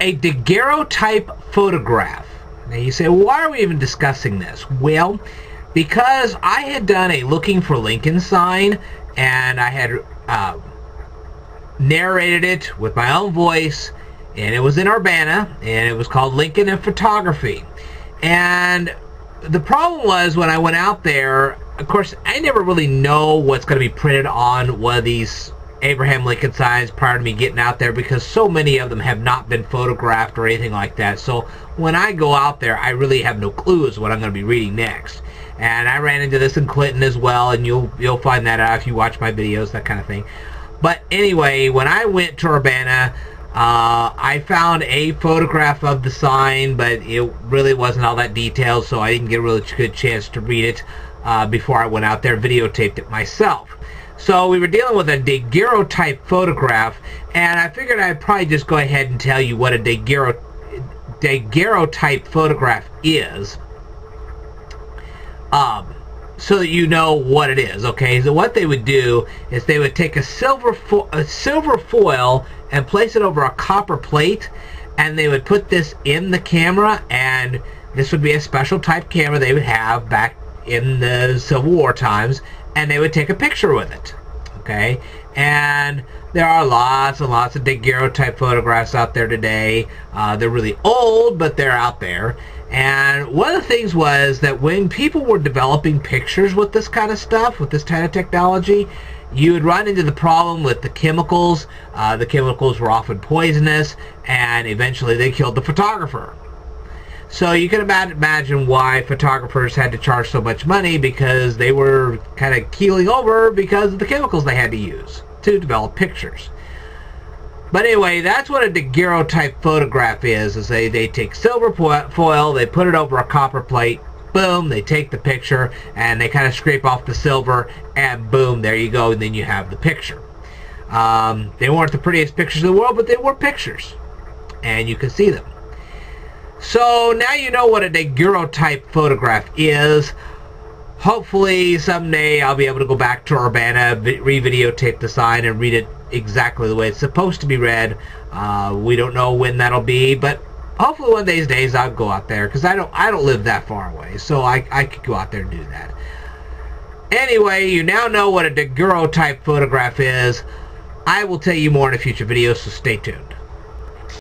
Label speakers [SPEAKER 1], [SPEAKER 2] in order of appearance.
[SPEAKER 1] a daguerreotype photograph. Now you say, well, why are we even discussing this? Well, because I had done a Looking for Lincoln sign, and I had narrated it with my own voice, and it was in Urbana, and it was called Lincoln and Photography. And the problem was, when I went out there, of course, I never really know what's going to be printed on one of these Abraham Lincoln signs prior to me getting out there, because so many of them have not been photographed or anything like that. So when I go out there, I really have no clue as what I'm going to be reading next. And I ran into this in Clinton as well, and you'll find that out if you watch my videos, that kind of thing. But anyway, when I went to Urbana, I found a photograph of the sign, but it really wasn't all that detailed, so I didn't get a really good chance to read it before I went out there and videotaped it myself. So we were dealing with a daguerreotype photograph, and I figured I'd probably just go ahead and tell you what a daguerreotype photograph is, so that you know what it is. Okay, so what they would do is they would take a silver foil and place it over a copper plate, and they would put this in the camera, and this would be a special type camera they would have back in the Civil War times, and they would take a picture with it. Okay, and there are lots and lots of daguerreotype photographs out there today. They're really old, but they're out there. And one of the things was that when people were developing pictures with this kind of stuff, with this kind of technology, you would run into the problem with the chemicals. The chemicals were often poisonous, and eventually they killed the photographer. So you can imagine why photographers had to charge so much money, because they were kind of keeling over because of the chemicals they had to use to develop pictures. But anyway, that's what a daguerreotype photograph is they take silver foil, they put it over a copper plate, boom, they take the picture, and they kind of scrape off the silver, and boom, there you go, and then you have the picture. They weren't the prettiest pictures in the world, but they were pictures, and you can see them. So now you know what a daguerreotype photograph is. Hopefully someday I'll be able to go back to Urbana, re-videotape the sign, and read it exactly the way it's supposed to be read. We don't know when that'll be, but hopefully one of these days I'll go out there, because I don't live that far away, so I could go out there and do that. Anyway, you now know what a daguerreotype photograph is. I will tell you more in a future video, so stay tuned.